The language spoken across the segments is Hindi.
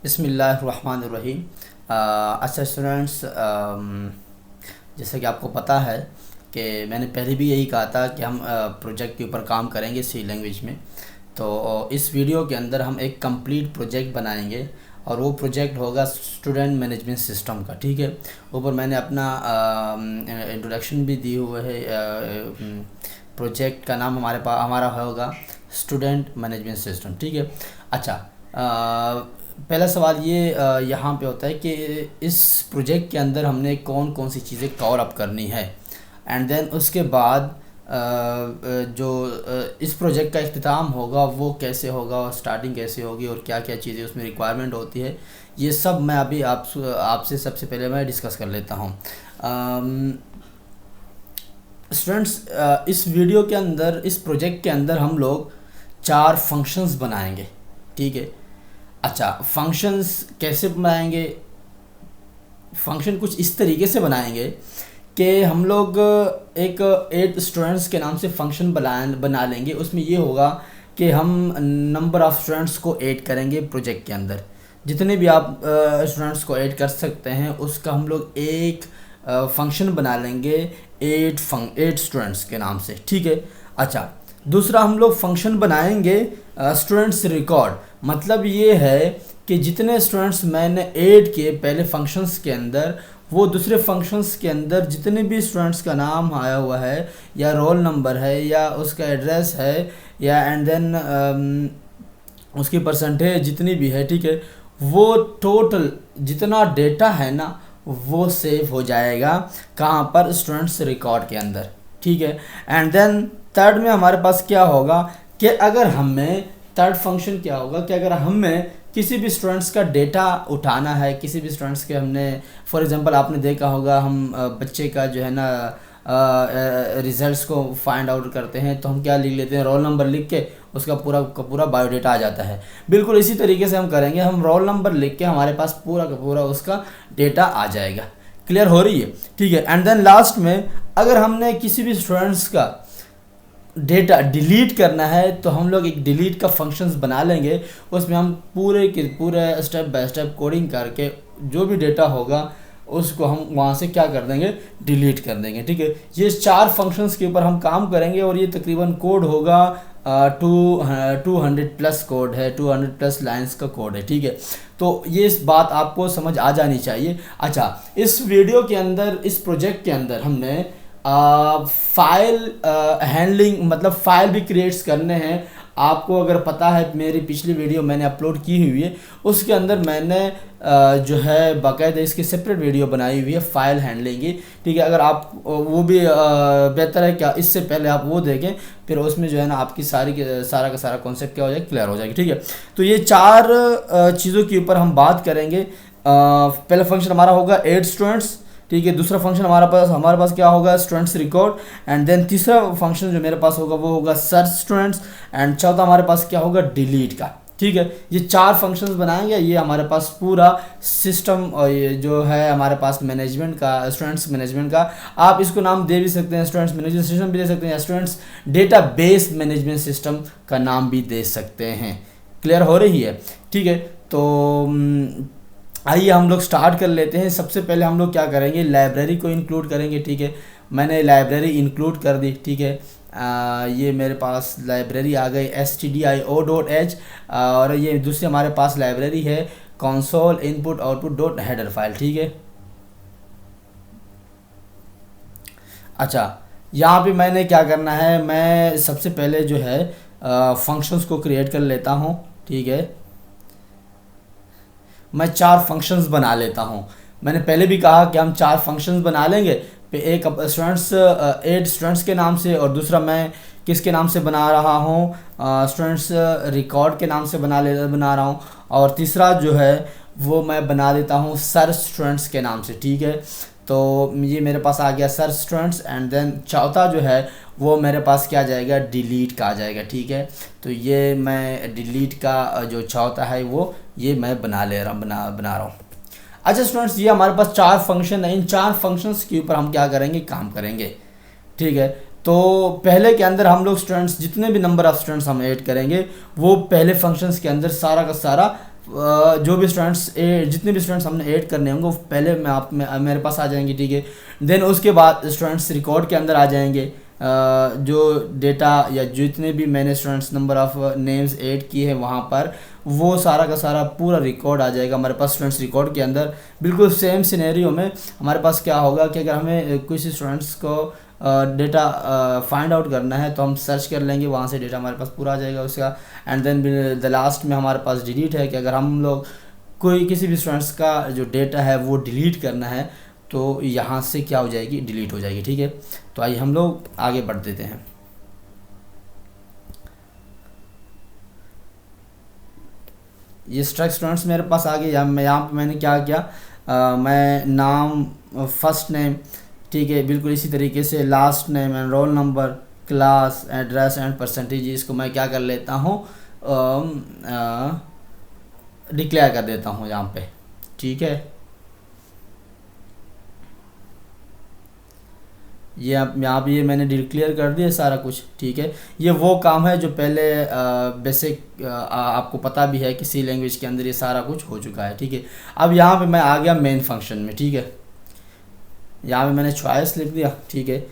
बिस्मिल्लाहिर्रहमानिर्रहीम। अच्छा स्टूडेंट्स, जैसे कि आपको पता है कि मैंने पहले भी यही कहा था कि हम प्रोजेक्ट के ऊपर काम करेंगे सी लैंग्वेज में। तो इस वीडियो के अंदर हम एक कंप्लीट प्रोजेक्ट बनाएंगे और वो प्रोजेक्ट होगा स्टूडेंट मैनेजमेंट सिस्टम का। ठीक है, ऊपर मैंने अपना इंट्रोडक्शन भी दी हुआ है। प्रोजेक्ट का नाम हमारा होगा स्टूडेंट मैनेजमेंट सिस्टम। ठीक है। अच्छा, पहला सवाल ये यहाँ पे होता है कि इस प्रोजेक्ट के अंदर हमने कौन कौन सी चीज़ें कवर अप करनी है, एंड देन उसके बाद जो इस प्रोजेक्ट का इख्तिताम होगा वो कैसे होगा और स्टार्टिंग कैसे होगी और क्या क्या चीज़ें उसमें रिक्वायरमेंट होती है, ये सब मैं अभी आपसे सबसे पहले मैं डिस्कस कर लेता हूँ। स्टूडेंट्स, इस वीडियो के अंदर, इस प्रोजेक्ट के अंदर हम लोग 4 फंक्शंस बनाएंगे। ठीक है। अच्छा, फंक्शंस कैसे बनाएंगे? फंक्शन कुछ इस तरीके से बनाएंगे कि हम लोग एक 8 स्टूडेंट्स के नाम से फंक्शन बना लेंगे। उसमें ये होगा कि हम नंबर ऑफ़ स्टूडेंट्स को ऐड करेंगे प्रोजेक्ट के अंदर। जितने भी आप स्टूडेंट्स को ऐड कर सकते हैं उसका हम लोग एक फंक्शन बना लेंगे 8 स्टूडेंट्स के नाम से। ठीक है। अच्छा, दूसरा हम लोग फंक्शन बनाएंगे स्टूडेंट्स रिकॉर्ड। मतलब ये है कि जितने स्टूडेंट्स मैंने ऐड किए पहले फंक्शंस के अंदर, वो दूसरे फंक्शंस के अंदर जितने भी स्टूडेंट्स का नाम आया हुआ है या रोल नंबर है या उसका एड्रेस है या एंड देन उसकी परसेंटेज जितनी भी है, ठीक है, वो टोटल जितना डेटा है ना वो सेव हो जाएगा कहाँ पर? स्टूडेंट्स रिकॉर्ड के अंदर। ठीक है। एंड देन थर्ड में हमारे पास क्या होगा कि अगर हमें थर्ड फंक्शन क्या होगा कि अगर हमें किसी भी स्टूडेंट्स का डेटा उठाना है, किसी भी स्टूडेंट्स के हमने फॉर एग्जांपल आपने देखा होगा हम बच्चे का जो है ना रिजल्ट्स को फाइंड आउट करते हैं तो हम क्या लिख लेते हैं? रोल नंबर लिख के उसका पूरा बायोडेटा आ जाता है। बिल्कुल इसी तरीके से हम करेंगे, हम रोल नंबर लिख के हमारे पास पूरा का पूरा उसका डेटा आ जाएगा। क्लियर हो रही है? ठीक है। एंड देन लास्ट में अगर हमने किसी भी स्टूडेंट्स का डेटा डिलीट करना है तो हम लोग एक डिलीट का फंक्शंस बना लेंगे। उसमें हम पूरे स्टेप बाय स्टेप कोडिंग करके जो भी डेटा होगा उसको हम वहाँ से क्या कर देंगे? डिलीट कर देंगे। ठीक है। ये 4 फंक्शंस के ऊपर हम काम करेंगे और ये तकरीबन कोड होगा 200 प्लस कोड है, 200 प्लस लाइंस का कोड है। ठीक है। तो ये इस बात आपको समझ आ जानी चाहिए। अच्छा, इस वीडियो के अंदर, इस प्रोजेक्ट के अंदर हमने फाइल हैंडलिंग मतलब फ़ाइल भी क्रिएट्स करने हैं। आपको अगर पता है मेरी पिछली वीडियो मैंने अपलोड की हुई है, उसके अंदर मैंने जो है बाकायदा इसकी सेपरेट वीडियो बनाई हुई है फ़ाइल हैंडलिंग की। ठीक है। अगर आप वो भी बेहतर है क्या इससे पहले आप वो देखें, फिर उसमें जो है ना आपकी सारा का सारा कॉन्सेप्ट क्या हो जाएगा? क्लियर हो जाएगी। ठीक है। तो ये 4 चीज़ों के ऊपर हम बात करेंगे। पहला फंक्शन हमारा होगा 8 स्टूडेंट्स। ठीक है। दूसरा फंक्शन हमारे पास क्या होगा? Students record. एंड देन तीसरा फंक्शन जो मेरे पास होगा वो होगा सर्च स्टूडेंट्स। एंड चौथा हमारे पास क्या होगा? डिलीट का। ठीक है। ये 4 फंक्शंस बनाएंगे। ये हमारे पास पूरा सिस्टम और ये जो है हमारे पास मैनेजमेंट का, स्टूडेंट्स मैनेजमेंट का, आप इसको नाम दे भी सकते हैं, स्टूडेंट्स मैनेजमेंट सिस्टम भी दे सकते हैं या students data base management system का नाम भी दे सकते हैं। क्लियर हो रही है? ठीक है। तो आइए हम लोग स्टार्ट कर लेते हैं। सबसे पहले हम लोग क्या करेंगे? लाइब्रेरी को इंक्लूड करेंगे। ठीक है। मैंने लाइब्रेरी इंक्लूड कर दी। ठीक है। ये मेरे पास लाइब्रेरी आ गई stdio.h और ये दूसरी हमारे पास लाइब्रेरी है console input output dot header file. ठीक है। अच्छा, यहाँ पे मैंने क्या करना है? मैं सबसे पहले जो है फंक्शंस को क्रिएट कर लेता हूँ। ठीक है। मैं 4 फंक्शंस बना लेता हूँ। मैंने पहले भी कहा कि हम 4 फंक्शंस बना लेंगे। एक 8 स्टूडेंट्स के नाम से और दूसरा मैं किसके नाम से बना रहा हूँ? स्टूडेंट्स रिकॉर्ड के नाम से बना रहा हूँ। और तीसरा जो है वो मैं बना देता हूँ सर्च स्टूडेंट्स के नाम से। ठीक है। तो ये मेरे पास आ गया सर्च स्टूडेंट्स। एंड देन चौथा जो है वो मेरे पास क्या आ जाएगा? डिलीट का आ जाएगा। ठीक है। तो ये मैं डिलीट का जो चौथा है वो ये मैं बना रहा हूँ। अच्छा स्टूडेंट्स, ये हमारे पास 4 फंक्शन है। इन 4 फंक्शंस के ऊपर हम क्या करेंगे? काम करेंगे। ठीक है। तो पहले के अंदर हम लोग स्टूडेंट्स जितने भी नंबर ऑफ़ स्टूडेंट्स हम ऐड करेंगे वो पहले फंक्शंस के अंदर सारा का सारा जो भी स्टूडेंट्स जितने भी स्टूडेंट्स हमने ऐड करने होंगे वो पहले मेरे पास आ जाएंगे, ठीक है। देन उसके बाद स्टूडेंट्स रिकॉर्ड के अंदर आ जाएंगे। जो डेटा या जितने भी मैंने students number of names add किए हैं वहाँ पर वो सारा का सारा पूरा रिकॉर्ड आ जाएगा हमारे पास स्टूडेंट्स रिकॉर्ड के अंदर। बिल्कुल सेम सिनेरियो में हमारे पास क्या होगा कि अगर हमें किसी स्टूडेंट्स को डेटा फाइंड आउट करना है तो हम सर्च कर लेंगे, वहाँ से डेटा हमारे पास पूरा आ जाएगा उसका। एंड देन द लास्ट में हमारे पास डिलीट है कि अगर हम लोग कोई किसी भी स्टूडेंट्स का जो डेटा है वो डिलीट करना है तो यहाँ से क्या हो जाएगी, डिलीट हो जाएगी, ठीक है। तो आइए हम लोग आगे बढ़ देते हैं। ये स्ट्रक्ट स्टूडेंट्स मेरे पास आ गए। यहाँ पे मैंने क्या किया, मैं नाम, फर्स्ट नेम, ठीक है, बिल्कुल इसी तरीके से last name and roll number, class, address and percentage, इसको मैं क्या कर लेता हूँ, डिक्लेयर कर देता हूँ यहाँ पे, ठीक है। ये यहाँ पे ये मैंने डिक्लेयर कर दिया सारा कुछ, ठीक है। ये वो काम है जो पहले बेसिक आपको पता भी है कि सी लैंग्वेज के अंदर ये सारा कुछ हो चुका है, ठीक है। अब यहाँ पे मैं आ गया मेन फंक्शन में, ठीक है। यहाँ पे मैंने चॉइस लिख दिया, ठीक है।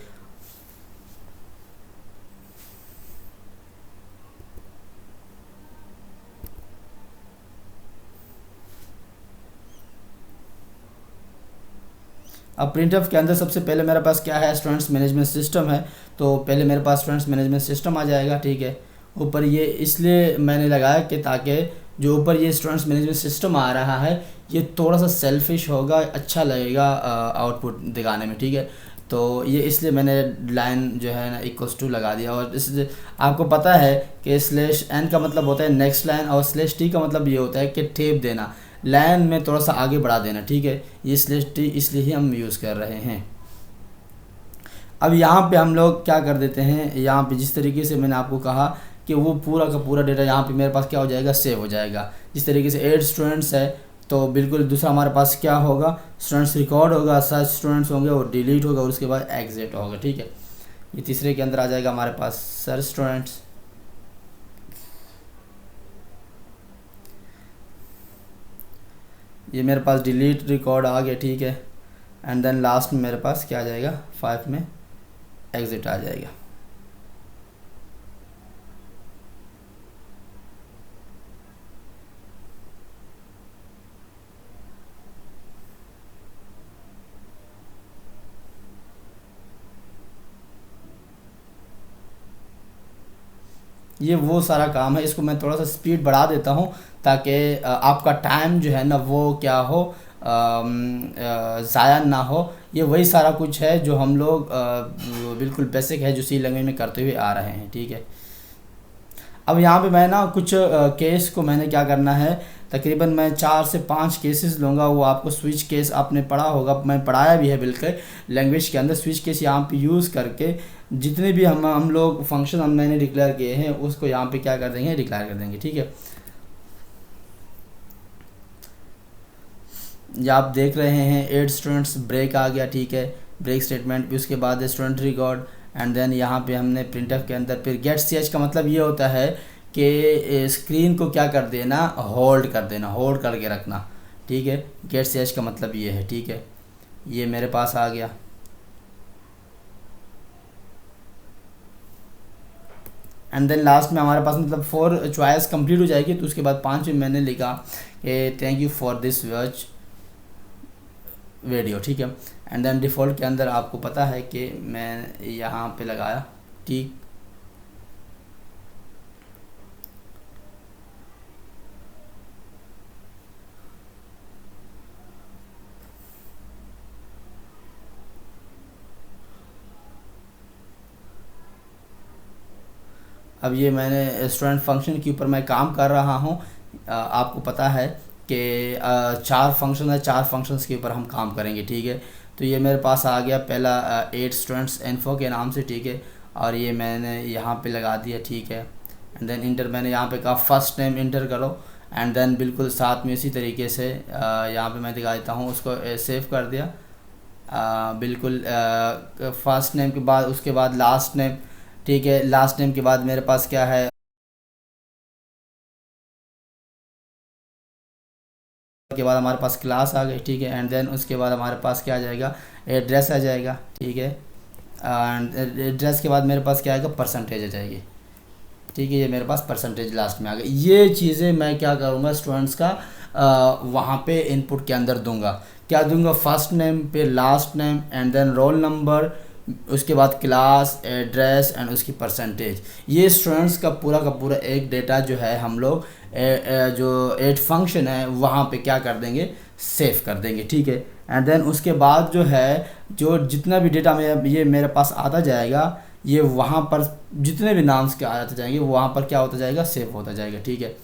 अब प्रिंटफ के अंदर सबसे पहले मेरे पास क्या है, स्टूडेंट्स मैनेजमेंट सिस्टम है। तो पहले मेरे पास स्टूडेंट्स मैनेजमेंट सिस्टम आ जाएगा, ठीक है। ऊपर ये इसलिए मैंने लगाया कि ताकि जो ऊपर ये स्टूडेंट्स मैनेजमेंट सिस्टम आ रहा है ये थोड़ा सा सेल्फिश होगा, अच्छा लगेगा आउटपुट दिखाने में, ठीक है। तो ये इसलिए मैंने लाइन जो है ना इक्वल्स टू लगा दिया। और इस आपको पता है कि स्लैश एन का मतलब होता है नेक्स्ट लाइन और स्लैश टी का मतलब ये होता है कि टेप देना, लाइन में थोड़ा सा आगे बढ़ा देना, ठीक है। ये स्लैश टी इसलिए ही हम यूज़ कर रहे हैं। अब यहाँ पे हम लोग क्या कर देते हैं, यहाँ पे जिस तरीके से मैंने आपको कहा कि वो पूरा का पूरा डेटा यहाँ पे मेरे पास क्या हो जाएगा, सेव हो जाएगा। जिस तरीके से 8 स्टूडेंट्स है तो बिल्कुल दूसरा हमारे पास क्या होगा, स्टूडेंट्स रिकॉर्ड होगा, 7 स्टूडेंट्स होंगे वो डिलीट होगा और उसके बाद एग्जिट होगा, ठीक है। ये तीसरे के अंदर आ जाएगा हमारे पास सर स्टूडेंट्स, ये मेरे पास डिलीट रिकॉर्ड आ गया, ठीक है। एंड देन लास्ट में मेरे पास क्या आ जाएगा, 5 में एग्जिट आ जाएगा। ये वो सारा काम है। इसको मैं थोड़ा सा स्पीड बढ़ा देता हूँ ताकि आपका टाइम जो है ना वो क्या हो, ज़ाया ना हो। ये वही सारा कुछ है जो हम लोग बिल्कुल बेसिक है जो सी लैंग्वेज में करते हुए आ रहे हैं, ठीक है। अब यहाँ पे मैं ना कुछ केस को मैंने क्या करना है, तकरीबन मैं 4 से 5 केसेस लूँगा। वो आपको स्विच केस आपने पढ़ा होगा, मैं पढ़ाया भी है बिल्कुल लैंग्वेज के अंदर। स्विच केस यहाँ पे यूज़ करके जितने भी हम लोग फंक्शन मैंने डिक्लेयर किए हैं उसको यहाँ पे क्या कर देंगे, डिक्लेयर कर देंगे, ठीक है। ये आप देख रहे हैं 8 स्टूडेंट्स, ब्रेक आ गया, ठीक है, ब्रेक स्टेटमेंट। फिर उसके बाद स्टूडेंट रिकॉर्ड एंड देन यहाँ पे हमने प्रिंटफ के अंदर फिर गेट ch का मतलब ये होता है कि स्क्रीन को क्या कर देना, होल्ड कर देना, होल्ड करके रखना, ठीक है। गेट ch का मतलब ये है, ठीक है। ये मेरे पास आ गया। एंड देन लास्ट में हमारे पास मतलब 4 चॉइस कंप्लीट हो जाएगी। तो उसके बाद 5 में मैंने लिखा कि thank you for this watch video, ठीक है। एंड देन डिफ़ॉल्ट के अंदर आपको पता है कि मैं यहाँ पे लगाया, ठीक। अब ये मैंने स्टूडेंट फंक्शन के ऊपर मैं काम कर रहा हूँ। आपको पता है कि 4 फंक्शन है, 4 फंक्शंस के ऊपर हम काम करेंगे, ठीक है। तो ये मेरे पास आ गया पहला 8 स्टूडेंट्स इन्फो के नाम से, ठीक है। और ये मैंने यहाँ पे लगा दिया, ठीक है। एंड देन इंटर मैंने यहाँ पे कहा फर्स्ट नेम इंटर करो। एंड देन बिल्कुल साथ में इसी तरीके से यहाँ पे मैं दिखा देता हूँ, उसको सेव कर दिया। बिल्कुल फर्स्ट नेम के बाद उसके बाद लास्ट नेम, ठीक है। लास्ट नेम के बाद मेरे पास क्या है, के बाद हमारे पास क्लास आ गई, ठीक है। एंड देन उसके बाद हमारे पास क्या आ जाएगा, एड्रेस आ जाएगा, ठीक है। एंड एड्रेस के बाद मेरे पास क्या आएगा, परसेंटेज आ जाएगी, ठीक है। ये मेरे पास परसेंटेज लास्ट में आ गई। ये चीज़ें मैं क्या करूँगा स्टूडेंट्स का वहाँ पे इनपुट के अंदर दूंगा। क्या दूंगा, फर्स्ट नेम पे last name and then roll number, उसके बाद क्लास, एड्रेस एंड उसकी परसेंटेज। ये स्टूडेंट्स का पूरा एक डेटा जो है हम लोग जो एड फंक्शन है वहाँ पे क्या कर देंगे, सेव कर देंगे, ठीक है। एंड देन उसके बाद जो है जो जितना भी डेटा ये मेरे पास आता जाएगा, ये वहाँ पर जितने भी नाम्स के आ जाते जाएंगे वहाँ पर क्या होता जाएगा, सेव होता जाएगा, ठीक है।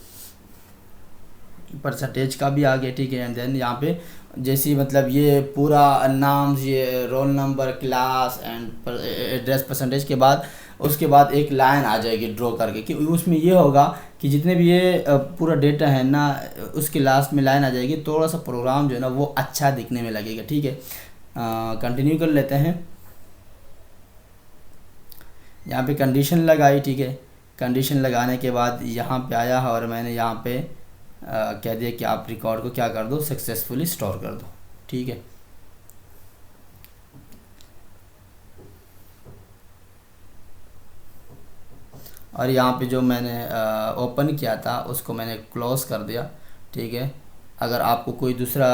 परसेंटेज का भी आ गया, ठीक है। एंड देन यहाँ पे जैसी मतलब ये पूरा नाम, ये roll number, class and address, percentage के बाद उसके बाद एक लाइन आ जाएगी ड्रॉ करके, कि उसमें ये होगा कि जितने भी ये पूरा डेटा है ना, उसके लास्ट में लाइन आ जाएगी। थोड़ा सा प्रोग्राम जो है ना वो अच्छा दिखने में लगेगा, ठीक है। कंटिन्यू कर लेते हैं। यहाँ पे कंडीशन लगाई, ठीक है। कंडीशन लगाने के बाद यहाँ पे आया और मैंने यहाँ पे कह दिया कि आप रिकॉर्ड को क्या कर दो, सक्सेसफुली स्टोर कर दो, ठीक है। और यहाँ पे जो मैंने ओपन किया था उसको मैंने क्लोज कर दिया, ठीक है। अगर आपको कोई दूसरा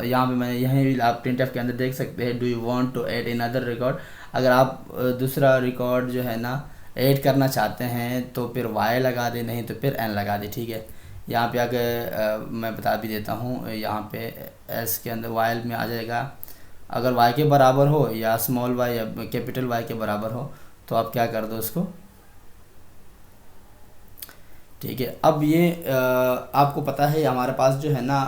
यहाँ पे मैंने यहीं भी आप प्रिंटफ के अंदर देख सकते हैं, do you want to add another record. अगर आप दूसरा रिकॉर्ड जो है ना ऐड करना चाहते हैं तो फिर वाई लगा दे, नहीं तो फिर एन लगा दे, ठीक है। यहाँ पे आगे मैं बता भी देता हूँ, यहाँ पे एस के अंदर वाइल में आ जाएगा। अगर वाई के बराबर हो या स्मॉल वाई या कैपिटल वाई के बराबर हो तो आप क्या कर दो उसको, ठीक है। अब ये आपको पता है हमारे पास जो है ना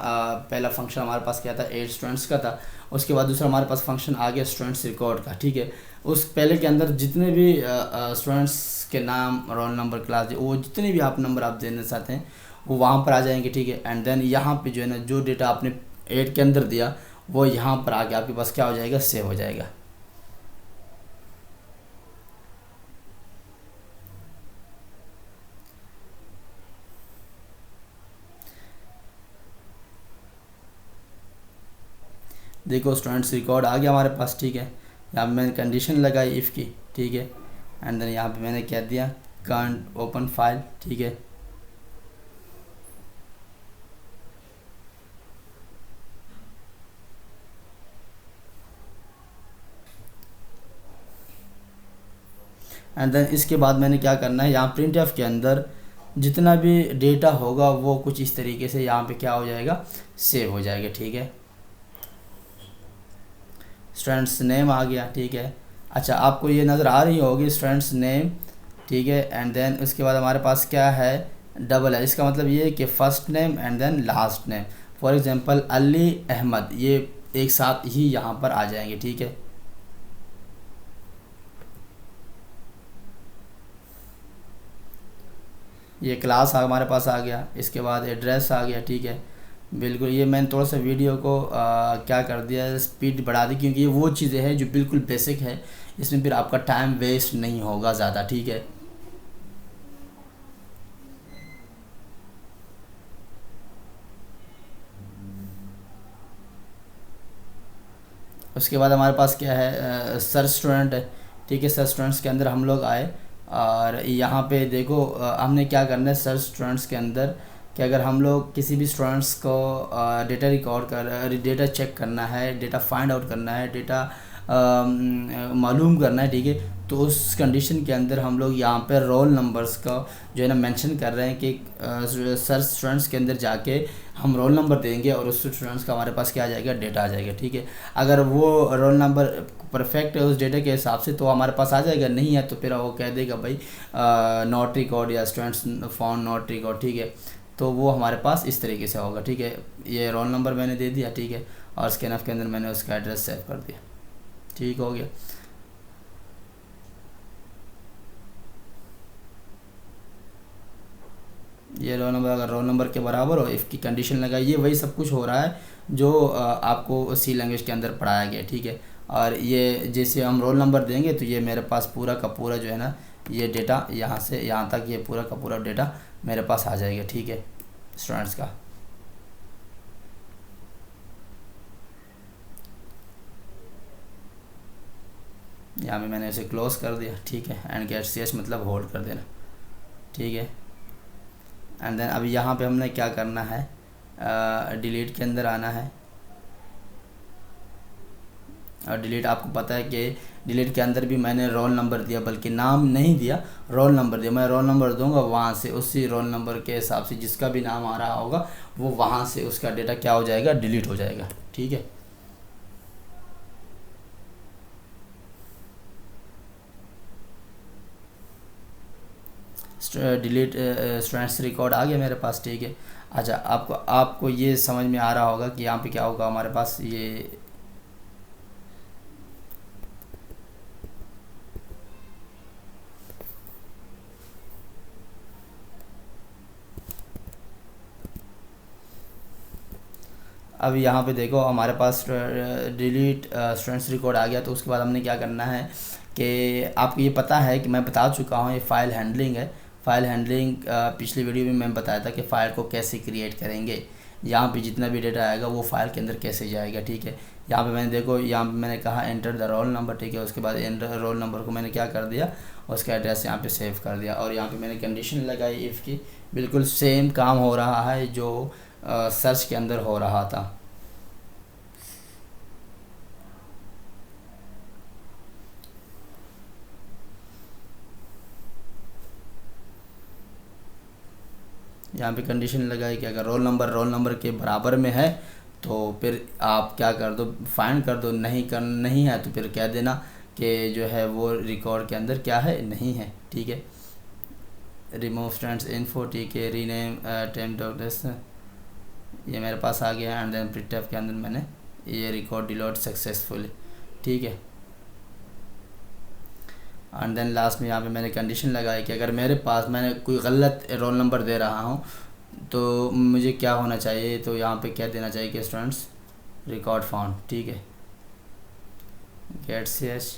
पहला फंक्शन हमारे पास क्या था, 8 स्टूडेंट्स का था। उसके बाद दूसरा हमारे पास फंक्शन आ गया स्टूडेंट्स रिकॉर्ड का, ठीक है। उस पहले के अंदर जितने भी स्टूडेंट्स के नाम, रोल नंबर, क्लास, वो जितने भी आप नंबर आप देना चाहते हैं वो वहाँ पर आ जाएंगे, ठीक है। एंड देन यहाँ पे जो है ना जो डेटा आपने 8 के अंदर दिया वो यहाँ पर आके आपके पास क्या हो जाएगा, सेव हो जाएगा। देखो स्टूडेंट्स रिकॉर्ड आ गया हमारे पास, ठीक है। यहाँ पे मैंने कंडीशन लगाई इफ़ की, ठीक है। एंड देन यहाँ पे मैंने क्या दिया, कांट ओपन फाइल, ठीक है। एंड देन इसके बाद मैंने क्या करना है, यहाँ प्रिंट एफ के अंदर जितना भी डेटा होगा वो कुछ इस तरीके से यहाँ पे क्या हो जाएगा, सेव हो जाएगा, ठीक है। स्टूडेंट्स नेम आ गया, ठीक है। अच्छा आपको ये नज़र आ रही होगी स्टूडेंट्स नेम, ठीक है। एंड देन उसके बाद हमारे पास क्या है, डबल है। इसका मतलब ये है कि first name and then last name. For example Ali Ahmad, ये एक साथ ही यहाँ पर आ जाएंगे, ठीक है। ये क्लास हमारे पास आ गया, इसके बाद एड्रेस आ गया, ठीक है। बिल्कुल, ये मैंने थोड़ा सा वीडियो को क्या कर दिया, स्पीड बढ़ा दी, क्योंकि ये वो चीज़ें हैं जो बिल्कुल बेसिक है, इसमें फिर आपका टाइम वेस्ट नहीं होगा ज़्यादा, ठीक है। उसके बाद हमारे पास क्या है, सर्च स्टूडेंट है, ठीक है। सर्च स्टूडेंट्स के अंदर हम लोग आए और यहाँ पे देखो हमने क्या करना है सर्च स्टूडेंट्स के अंदर, कि अगर हम लोग किसी भी स्टूडेंट्स को डेटा रिकॉर्ड कर, डेटा चेक करना है, डेटा फाइंड आउट करना है, डेटा मालूम करना है, ठीक है। तो उस कंडीशन के अंदर हम लोग यहाँ पर रोल नंबर्स का जो है ना मेंशन कर रहे हैं कि सर्च स्टूडेंट्स के अंदर जाके हम रोल नंबर देंगे और उस स्टूडेंट्स का हमारे पास क्या आ जाएगा, डेटा आ जाएगा, ठीक है। अगर वो रोल नंबर परफेक्ट है उस डेटा के हिसाब से तो हमारे पास आ जाएगा, नहीं है तो फिर वो कह देगा भाई नॉट रिकॉर्ड या स्टूडेंट्स फाउंड नॉट रिकॉर्ड, ठीक है। तो वो हमारे पास इस तरीके से होगा, ठीक है। ये रोल नंबर मैंने दे दिया, ठीक है। और स्कैनफ के अंदर मैंने उसका एड्रेस सेव कर दिया, ठीक हो गया। ये रोल नंबर अगर रोल नंबर के बराबर हो, इफ़ की कंडीशन लगाई, ये वही सब कुछ हो रहा है जो आपको सी लैंग्वेज के अंदर पढ़ाया गया, ठीक है। और ये जैसे हम रोल नंबर देंगे तो ये मेरे पास पूरा का पूरा जो है ना ये डेटा यहाँ से यहाँ तक ये पूरा का पूरा डेटा मेरे पास आ जाएगा, ठीक है, स्टूडेंट्स का। यहाँ पे मैंने इसे क्लोज कर दिया, ठीक है। एंड गेट सी एच मतलब होल्ड कर देना, ठीक है। एंड देन अब यहाँ पे हमने क्या करना है, डिलीट के अंदर आना है। और डिलीट आपको पता है कि डिलीट के अंदर भी मैंने रोल नंबर दिया, बल्कि नाम नहीं दिया, रोल नंबर दिया। मैं रोल नंबर दूंगा, वहाँ से उसी रोल नंबर के हिसाब से जिसका भी नाम आ रहा होगा वो वहाँ से उसका डेटा क्या हो जाएगा, डिलीट हो जाएगा, ठीक है। डिलीट स्टूडेंट्स रिकॉर्ड आ गया मेरे पास, ठीक है। अच्छा, आपको ये समझ में आ रहा होगा कि यहाँ पे क्या होगा हमारे पास। ये अब यहाँ पे देखो हमारे पास डिलीट स्टूडेंट्स रिकॉर्ड आ गया। तो उसके बाद हमने क्या करना है कि आपको ये पता है कि मैं बता चुका हूँ, ये फ़ाइल हैंडलिंग है। फ़ाइल हैंडलिंग पिछली वीडियो में मैं बताया था कि फ़ाइल को कैसे क्रिएट करेंगे, यहाँ पे जितना भी डेटा आएगा वो फ़ाइल के अंदर कैसे जाएगा, ठीक है। यहाँ पे मैंने देखो, यहाँ पे मैंने कहा एंटर द रोल नंबर, ठीक है। उसके बाद एंटर रोल नंबर को मैंने क्या कर दिया, उसका एड्रेस यहाँ पे सेव कर दिया। और यहाँ पे मैंने कंडीशन लगाई इफ़ की, बिल्कुल सेम काम हो रहा है जो सर्च के अंदर हो रहा था। यहाँ पे कंडीशन लगाई कि अगर रोल नंबर के बराबर में है तो फिर आप क्या कर दो, फाइंड कर दो। नहीं है तो फिर कह देना कि जो है वो रिकॉर्ड के अंदर क्या है, नहीं है, ठीक है। रिमूव स्टूडेंट्स इन्फो, ठीक है। रीनेम टेम डॉक्टर्स, ये मेरे पास आ गया। एंड देन प्रिंटफ के अंदर मैंने ये रिकॉर्ड डिलीट सक्सेसफुली, ठीक है। एंड देन लास्ट में यहाँ पे मैंने कंडीशन लगाई कि अगर मेरे पास मैंने कोई गलत रोल नंबर दे रहा हूँ तो मुझे क्या होना चाहिए, तो यहाँ पे क्या देना चाहिए कि स्टूडेंट्स रिकॉर्ड फाउंड, ठीक है। Get C H.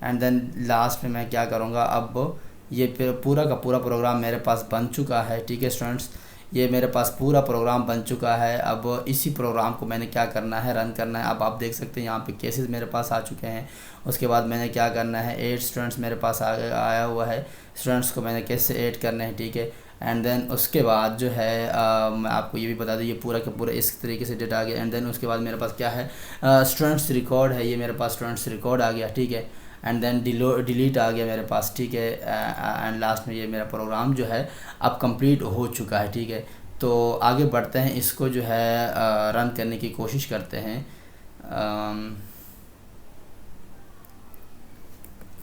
And then last में मैं क्या करूँगा, अब ये पूरा का पूरा प्रोग्राम मेरे पास बन चुका है, ठीक है स्टूडेंट्स। ये मेरे पास पूरा प्रोग्राम बन चुका है। अब इसी प्रोग्राम को मैंने क्या करना है, रन करना है। अब आप देख सकते हैं यहाँ पे केसेस मेरे पास आ चुके हैं। उसके बाद मैंने क्या करना है, 8 स्टूडेंट्स मेरे पास आया हुआ है। स्टूडेंट्स को मैंने कैसे ऐड करना है, ठीक है। एंड देन उसके बाद जो है मैं आपको ये भी बता दूँ, ये पूरा का पूरा इस तरीके से डेटा आ गया। एंड देन उसके बाद मेरे पास क्या है, स्टूडेंट्स रिकॉर्ड है। ये मेरे पास स्टूडेंट्स रिकॉर्ड आ गया, ठीक है। एंड देन डिलीट आ गया मेरे पास, ठीक है। एंड लास्ट में ये मेरा प्रोग्राम जो है अब कंप्लीट हो चुका है, ठीक है। तो आगे बढ़ते हैं, इसको जो है रन करने की कोशिश करते हैं।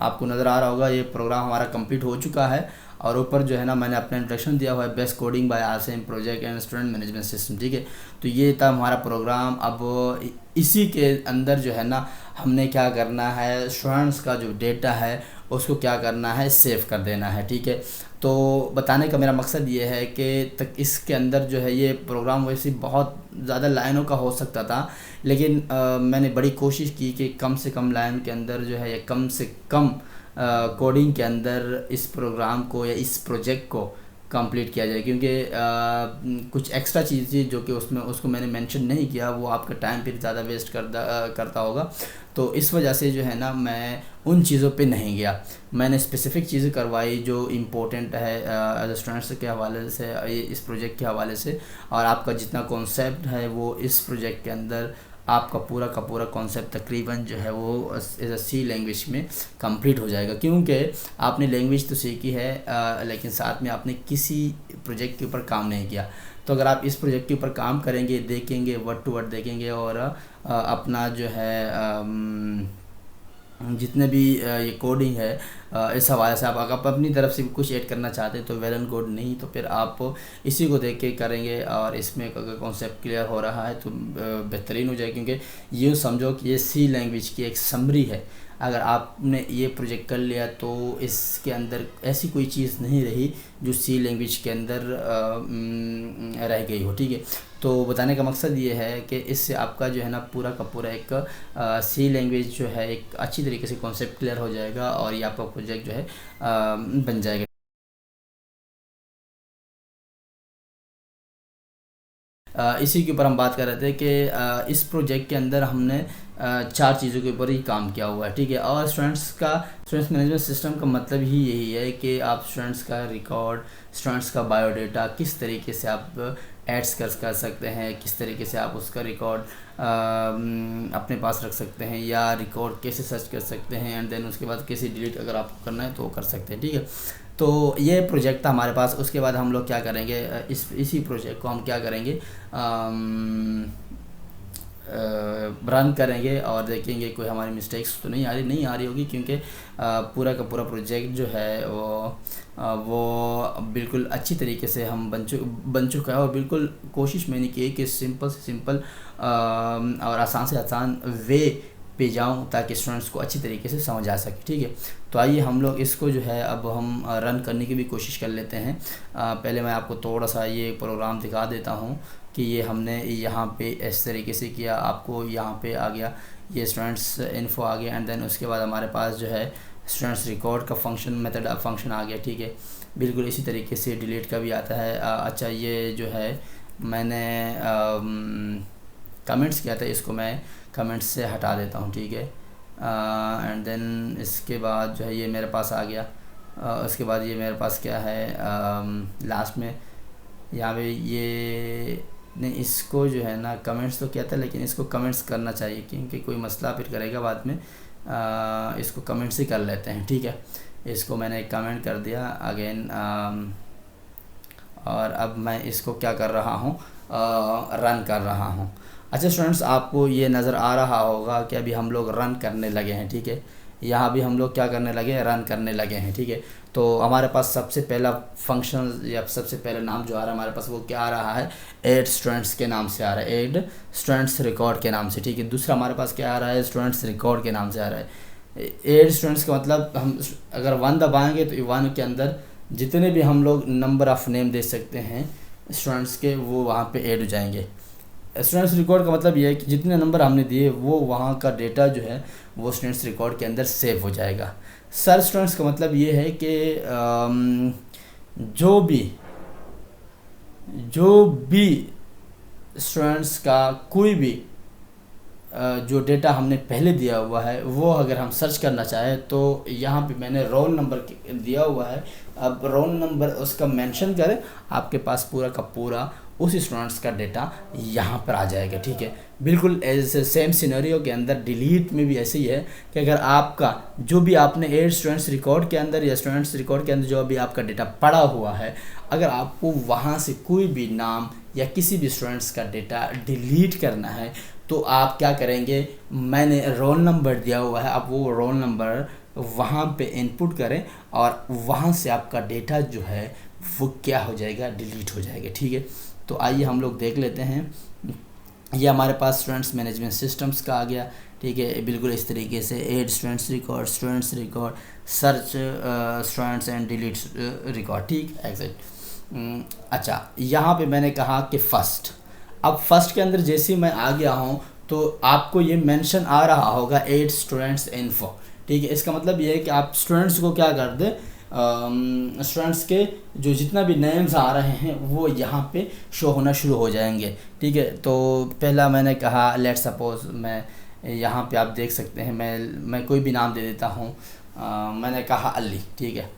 आपको नज़र आ रहा होगा ये प्रोग्राम हमारा कंप्लीट हो चुका है। और ऊपर जो है ना मैंने अपना इंट्रोडक्शन दिया हुआ है, best coding by Asim project and student management system, ठीक है। तो ये था हमारा प्रोग्राम। अब इसी के अंदर जो है ना हमने क्या करना है, स्टूडेंट्स का जो डेटा है उसको क्या करना है, सेव कर देना है, ठीक है। तो बताने का मेरा मकसद ये है कि तक इसके अंदर जो है ये प्रोग्राम वैसे बहुत ज़्यादा लाइनों का हो सकता था, लेकिन मैंने बड़ी कोशिश की कि कम से कम लाइन के अंदर जो है, या कम से कम कोडिंग के अंदर इस प्रोग्राम को या इस प्रोजेक्ट को कंप्लीट किया जाए। क्योंकि कुछ एक्स्ट्रा चीज़ थी जो कि उसको मैंने मेंशन नहीं किया, वो आपका टाइम फिर ज़्यादा वेस्ट करता होगा। तो इस वजह से जो है ना मैं उन चीज़ों पे नहीं गया। मैंने स्पेसिफ़िक चीज़ें करवाई जो इम्पोर्टेंट है एज स्टूडेंट्स के हवाले से, इस प्रोजेक्ट के हवाले से। और आपका जितना कॉन्सेप्ट है वो इस प्रोजेक्ट के अंदर आपका पूरा का पूरा कॉन्सेप्ट तकरीबन जो है वो एज अ सी लैंग्वेज में कंप्लीट हो जाएगा। क्योंकि आपने लैंग्वेज तो सीखी है लेकिन साथ में आपने किसी प्रोजेक्ट के ऊपर काम नहीं किया। तो अगर आप इस प्रोजेक्ट के ऊपर काम करेंगे, देखेंगे, वर्ड टू वर्ड देखेंगे और अपना जो है जितने भी ये कोडिंग है इस हवाले से आप अपनी तरफ से कुछ ऐड करना चाहते हैं तो वेल एंड गुड, नहीं तो फिर आप इसी को देख के करेंगे। और इसमें अगर कॉन्सेप्ट क्लियर हो रहा है तो बेहतरीन हो जाए। क्योंकि ये समझो कि ये सी लैंग्वेज की एक समरी है। अगर आपने ये प्रोजेक्ट कर लिया तो इसके अंदर ऐसी कोई चीज़ नहीं रही जो सी लैंग्वेज के अंदर रह गई हो, ठीक है। तो बताने का मकसद ये है कि इससे आपका जो है ना पूरा का पूरा एक सी लैंग्वेज जो है एक अच्छी तरीके से कॉन्सेप्ट क्लियर हो जाएगा और ये आपका प्रोजेक्ट जो है बन जाएगा। इसी के ऊपर हम बात कर रहे थे कि इस प्रोजेक्ट के अंदर हमने 4 चीज़ों के ऊपर ही काम किया हुआ है, ठीक है। और स्टूडेंट्स मैनेजमेंट सिस्टम का मतलब ही यही है कि आप स्टूडेंट्स का रिकॉर्ड, स्टूडेंट्स का बायोडाटा किस तरीके से आप ऐड्स कर सकते हैं, किस तरीके से आप उसका रिकॉर्ड अपने पास रख सकते हैं, या रिकॉर्ड कैसे सर्च कर सकते हैं, एंड देन उसके बाद कैसे डिलीट अगर आपको करना है तो वो कर सकते हैं, ठीक है। तो ये प्रोजेक्ट था हमारे पास। उसके बाद हम लोग क्या करेंगे, इसी प्रोजेक्ट को हम क्या करेंगे, रन करेंगे और देखेंगे कोई हमारी मिस्टेक्स तो नहीं आ रही होगी, क्योंकि पूरा का पूरा प्रोजेक्ट जो है वो बिल्कुल अच्छी तरीके से हम बन चुका है। और बिल्कुल कोशिश मैंने की कि सिंपल से सिंपल और आसान से आसान वे पे जाऊं ताकि स्टूडेंट्स को अच्छी तरीके से समझ आ सके, ठीक है। तो आइए हम लोग इसको जो है अब हम रन करने की भी कोशिश कर लेते हैं। पहले मैं आपको थोड़ा सा ये प्रोग्राम दिखा देता हूँ कि ये हमने यहाँ पे इस तरीके से किया। आपको यहाँ पे आ गया, ये स्टूडेंट्स इन्फो आ गया, एंड देन उसके बाद हमारे पास जो है स्टूडेंट्स रिकॉर्ड का फंक्शन मेथड फंक्शन आ गया, ठीक है। बिल्कुल इसी तरीके से डिलीट का भी आता है। अच्छा, ये जो है मैंने कमेंट्स किया था, इसको मैं कमेंट्स से हटा देता हूँ, ठीक है। एंड देन इसके बाद जो है ये मेरे पास आ गया। उसके बाद ये मेरे पास क्या है, लास्ट में यहाँ पे ये नहीं, इसको जो है ना कमेंट्स तो किया था, लेकिन इसको कमेंट्स करना चाहिए क्योंकि कोई मसला फिर करेगा बाद में। इसको कमेंट्स ही कर लेते हैं, ठीक है। इसको मैंने कमेंट कर दिया अगेन। और अब मैं इसको क्या कर रहा हूँ, रन कर रहा हूँ। अच्छा स्टूडेंट्स, आपको ये नज़र आ रहा होगा कि अभी हम लोग रन करने लगे हैं, ठीक है। यहाँ भी हम लोग क्या करने लगे, रन करने लगे हैं, ठीक है। तो हमारे पास सबसे पहला फंक्शन या सबसे पहला नाम जो आ रहा है हमारे पास, वो क्या आ रहा है, ऐड स्टूडेंट्स के नाम से आ रहा है, ऐड स्टूडेंट्स रिकॉर्ड के नाम से, ठीक है। दूसरा हमारे पास क्या आ रहा है, स्टूडेंट्स रिकॉर्ड के नाम से आ रहा है। ऐड स्टूडेंट्स का मतलब हम अगर 1 दबाएंगे तो 1 के अंदर जितने भी हम लोग नंबर ऑफ़ नेम दे सकते हैं स्टूडेंट्स के, वो वहाँ पे ऐड हो जाएंगे। स्टूडेंट्स रिकॉर्ड का मतलब ये है कि जितने नंबर हमने दिए वो वहाँ का डेटा जो है वो स्टूडेंट्स रिकॉर्ड के अंदर सेव हो जाएगा। सर स्टूडेंट्स का मतलब ये है कि जो भी स्टूडेंट्स का कोई भी जो डेटा हमने पहले दिया हुआ है वो अगर हम सर्च करना चाहें तो यहाँ पे मैंने रोल नंबर दिया हुआ है। अब रोल नंबर उसका मेंशन करें, आपके पास पूरा का पूरा उस स्टूडेंट्स का डेटा यहाँ पर आ जाएगा, ठीक है। बिल्कुल ऐसे सेम सिनेरियो के अंदर डिलीट में भी ऐसे ही है कि अगर आपका जो भी आपने ऐड स्टूडेंट्स रिकॉर्ड के अंदर या स्टूडेंट्स रिकॉर्ड के अंदर जो भी आपका डेटा पड़ा हुआ है, अगर आपको वहाँ से कोई भी नाम या किसी भी स्टूडेंट्स का डेटा डिलीट करना है तो आप क्या करेंगे, मैंने रोल नंबर दिया हुआ है, आप वो रोल नंबर वहाँ पे इनपुट करें और वहाँ से आपका डेटा जो है वो क्या हो जाएगा, डिलीट हो जाएगा, ठीक है। तो आइए हम लोग देख लेते हैं। ये हमारे पास स्टूडेंट्स मैनेजमेंट सिस्टम्स का आ गया, ठीक है। बिल्कुल इस तरीके से add students record, search students and delete record, ठीक एग्जैक्ट। अच्छा, यहाँ पे मैंने कहा कि फर्स्ट, अब फर्स्ट के अंदर जैसे ही मैं आ गया हूँ तो आपको ये मेंशन आ रहा होगा ऐड स्टूडेंट्स इन्फो, ठीक है। इसका मतलब ये है कि आप स्टूडेंट्स को क्या कर दें, स्टूडेंट्स के जो जितना भी नेम्स आ रहे हैं वो यहाँ पे शो होना शुरू हो जाएंगे, ठीक है। तो पहला मैंने कहा लेट्स सपोज मैं यहाँ पे आप देख सकते हैं मैं कोई भी नाम दे देता हूँ। मैंने कहा अली, ठीक है।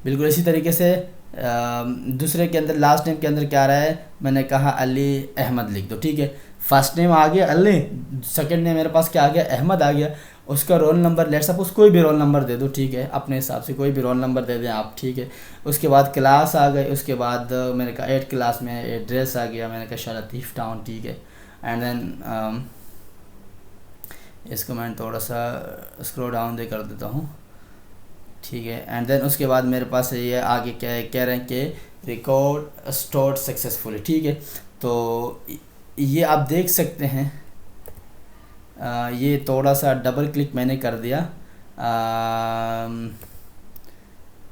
बिल्कुल इसी तरीके से दूसरे के अंदर लास्ट नेम के अंदर क्या आ रहा है, मैंने कहा अली अहमद लिख दो, ठीक है। फर्स्ट नेम आ गया अली, सेकंड नेम मेरे पास क्या आ गया, अहमद आ गया। उसका रोल नंबर लेट्स सपोज कोई भी रोल नंबर दे दो, ठीक है, अपने हिसाब से कोई भी रोल नंबर दे दें आप, ठीक है। उसके बाद क्लास आ गए, उसके बाद मैंने कहा 8 क्लास में एड्रेस आ गया, मैंने कहा शाह लतीफ़ टाउन, ठीक है। एंड देन इसको मैं थोड़ा सा स्क्रॉल डाउन दे कर देता हूँ, ठीक है। एंड देन उसके बाद मेरे पास ये आगे क्या है, कह रहे हैं कि रिकॉर्ड स्टोर्ड सक्सेसफुली, ठीक है। तो ये आप देख सकते हैं, ये थोड़ा सा डबल क्लिक मैंने कर दिया,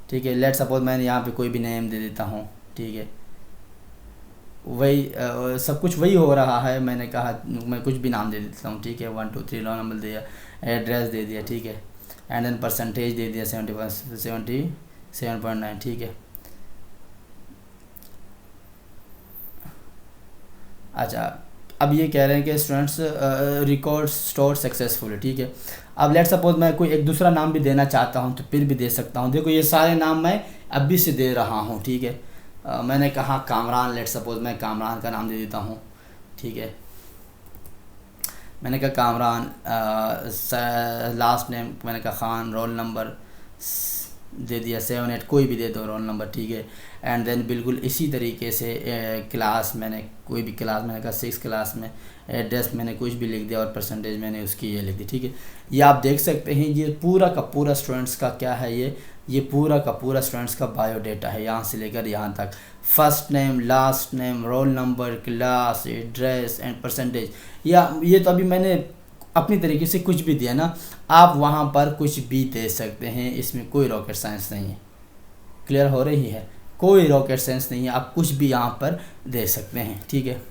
ठीक है। लेट्स सपोज मैंने यहाँ पे कोई भी नेम दे देता हूँ, ठीक है। वही सब कुछ वही हो रहा है, मैंने कहा मैं कुछ भी नाम दे देता हूँ, ठीक है। 1 2 3 रोल नंबर दिया, एड्रेस दे दिया, ठीक है। एंड देन परसेंटेज दे दिया 77.9, ठीक है। अच्छा, अब ये कह रहे हैं कि स्टूडेंट्स रिकॉर्ड स्टोर सक्सेसफुल, ठीक है। अब लेट सपोज मैं कोई एक दूसरा नाम भी देना चाहता हूँ तो फिर भी दे सकता हूँ। देखो ये सारे नाम मैं अभी से दे रहा हूँ, ठीक है। मैंने कहा कामरान, लेट सपोज मैं कामरान का नाम दे देता हूँ, ठीक है। मैंने कहा कामरान, लास्ट नेम मैंने कहा खान, रोल नंबर दे दिया 7 8, कोई भी दे दो रोल नंबर, ठीक है। एंड देन बिल्कुल इसी तरीके से क्लास, मैंने कोई भी क्लास, मैंने कहा 6 क्लास में, एड्रेस मैंने कुछ भी लिख दिया और परसेंटेज मैंने उसकी ये लिख दी, ठीक है। ये आप देख सकते हैं, ये पूरा का पूरा स्टूडेंट्स का क्या है, ये पूरा का पूरा स्टूडेंट्स का बायोडाटा है, यहाँ से लेकर यहाँ तक। First name, last name, roll number, class, address and percentage. या ये तो अभी मैंने अपनी तरीके से कुछ भी दिया ना, आप वहाँ पर कुछ भी दे सकते हैं, इसमें कोई रॉकेट साइंस नहीं है। क्लियर हो रही है? कोई रॉकेट साइंस नहीं है, आप कुछ भी यहाँ पर दे सकते हैं, ठीक है।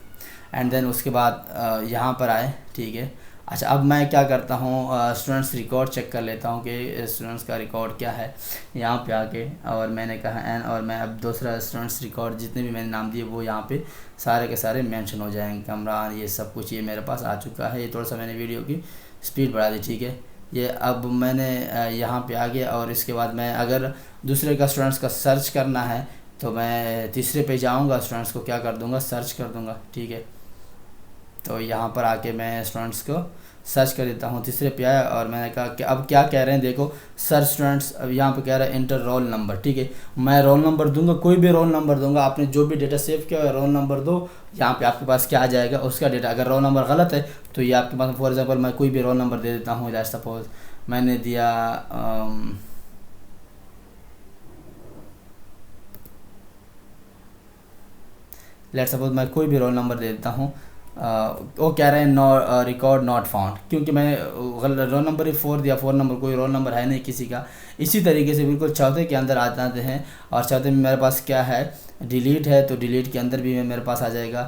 एंड देन उसके बाद यहाँ पर आए, ठीक है। अच्छा, अब मैं क्या करता हूँ, स्टूडेंट्स रिकॉर्ड चेक कर लेता हूँ कि स्टूडेंट्स का रिकॉर्ड क्या है यहाँ पे आके। और मैंने कहा एन, और मैं अब दूसरा स्टूडेंट्स रिकॉर्ड जितने भी मैंने नाम दिए वो यहाँ पे सारे के सारे मेंशन हो जाएंगे। कमरान, ये सब कुछ ये मेरे पास आ चुका है। ये थोड़ा सा मैंने वीडियो की स्पीड बढ़ा दी, ठीक है। ये अब मैंने यहाँ पे आ गया, और इसके बाद मैं अगर दूसरे का स्टूडेंट्स का सर्च करना है तो मैं तीसरे पे जाऊँगा, स्टूडेंट्स को क्या कर दूँगा, सर्च कर दूँगा, ठीक है। तो यहाँ पर आके मैं स्टूडेंट्स को सर्च कर देता हूँ। तीसरे पे आया और मैंने कहा कि अब क्या कह रहे हैं, देखो सर्च स्टूडेंट्स। अब यहाँ पे कह रहा है इंटर रोल नंबर, ठीक है। मैं रोल नंबर दूंगा, कोई भी रोल नंबर दूंगा, आपने जो भी डेटा सेव किया है रोल नंबर दो। यहाँ पे आपके पास क्या आ जाएगा, उसका डेटा। अगर रोल नंबर गलत है तो ये आपके पास, फॉर एग्जाम्पल मैं कोई भी रोल नंबर दे देता हूँ। जैसे सपोज मैंने दिया लेट सपोज मैं कोई भी रोल नंबर दे देता हूँ। वो कह रहे हैं रिकॉर्ड नॉट फाउंड, क्योंकि मैं रोल नंबर ही 4 दिया, 4 नंबर कोई रोल नंबर है नहीं किसी का। इसी तरीके से बिल्कुल चौथे के अंदर आ जाते हैं, और चौथे में मेरे पास क्या है, डिलीट है, तो डिलीट के अंदर भी मेरे पास आ जाएगा।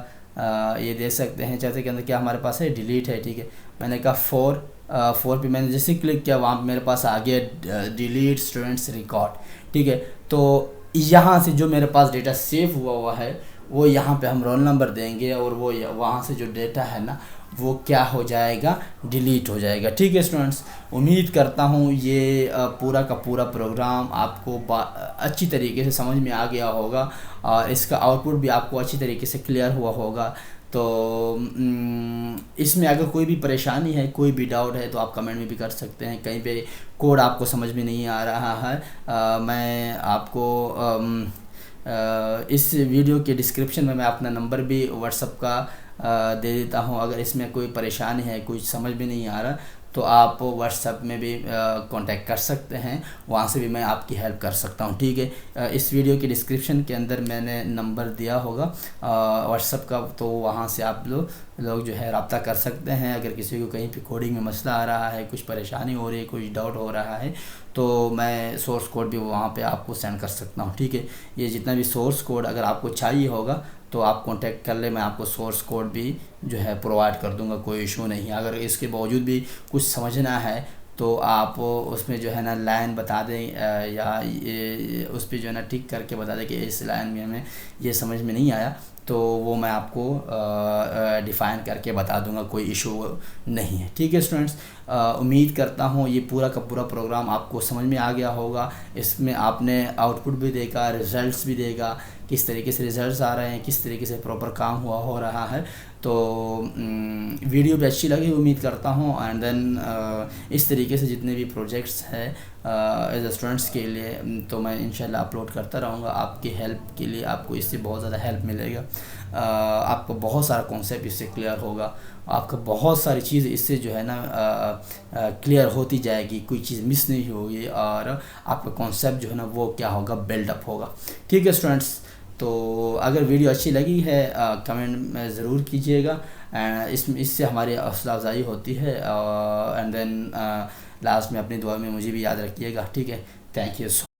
ये देख सकते हैं चौथे के अंदर क्या हमारे पास है, डिलीट है, ठीक है। मैंने कहा 4 पे मैंने जैसे क्लिक किया वहाँ मेरे पास आ गया डिलीट स्टूडेंट्स रिकॉर्ड, ठीक है। तो यहाँ से जो मेरे पास डेटा सेव हुआ है वो यहाँ पे हम रोल नंबर देंगे, और वो वहाँ से जो डेटा है ना वो क्या हो जाएगा, डिलीट हो जाएगा, ठीक है स्टूडेंट्स। उम्मीद करता हूँ ये पूरा का पूरा प्रोग्राम आपको अच्छी तरीके से समझ में आ गया होगा, और इसका आउटपुट भी आपको अच्छी तरीके से क्लियर हुआ होगा। तो इसमें अगर कोई भी परेशानी है, कोई भी डाउट है तो आप कमेंट में भी कर सकते हैं। कहीं पे कोड आपको समझ में नहीं आ रहा है, मैं आपको इस वीडियो के डिस्क्रिप्शन में मैं अपना नंबर भी व्हाट्सअप का दे देता हूँ। अगर इसमें कोई परेशानी है, कुछ समझ में नहीं आ रहा, तो आप व्हाट्सएप में भी कांटेक्ट कर सकते हैं, वहाँ से भी मैं आपकी हेल्प कर सकता हूँ, ठीक है। इस वीडियो के डिस्क्रिप्शन के अंदर मैंने नंबर दिया होगा व्हाट्सएप का, तो वहाँ से आप लोग जो है रब्ता कर सकते हैं। अगर किसी को कहीं पे कोडिंग में मसला आ रहा है, कुछ परेशानी हो रही है, कुछ डाउट हो रहा है, तो मैं सोर्स कोड भी वहाँ पे आपको सेंड कर सकता हूँ, ठीक है। ये जितना भी सोर्स कोड अगर आपको चाहिए होगा तो आप कांटेक्ट कर ले, मैं आपको सोर्स कोड भी जो है प्रोवाइड कर दूंगा, कोई इशू नहीं है। अगर इसके बावजूद भी कुछ समझना है तो आप उसमें जो है ना लाइन बता दें, या उस पर जो है ना टिक करके बता दें कि इस लाइन में हमें ये समझ में नहीं आया, तो वो मैं आपको डिफ़ाइन करके बता दूंगा, कोई इशू नहीं है, ठीक है स्टूडेंट्स। उम्मीद करता हूँ ये पूरा का पूरा प्रोग्राम आपको समझ में आ गया होगा। इसमें आपने आउटपुट भी देखा, रिज़ल्ट्स भी देगा, किस तरीके से रिज़ल्ट्स आ रहे हैं, किस तरीके से प्रॉपर काम हो रहा है। तो वीडियो भी अच्छी लगी उम्मीद करता हूँ। एंड देन इस तरीके से जितने भी प्रोजेक्ट्स हैं एज ए स्टूडेंट्स के लिए, तो मैं इंशाल्लाह अपलोड करता रहूँगा आपकी हेल्प के लिए। आपको इससे बहुत ज़्यादा हेल्प मिलेगा, आपको बहुत सारा कॉन्सेप्ट इससे क्लियर होगा, आपका बहुत सारी चीज़ इससे जो है ना क्लियर होती जाएगी, कोई चीज़ मिस नहीं होगी, और आपका कॉन्सेप्ट जो है ना वो क्या होगा, बिल्डअप होगा, ठीक है स्टूडेंट्स। तो अगर वीडियो अच्छी लगी है कमेंट में ज़रूर कीजिएगा, इससे हमारी हौसला अफजाई होती है। एंड देन लास्ट में अपनी दुआ में मुझे भी याद रखिएगा, ठीक है। Thank you.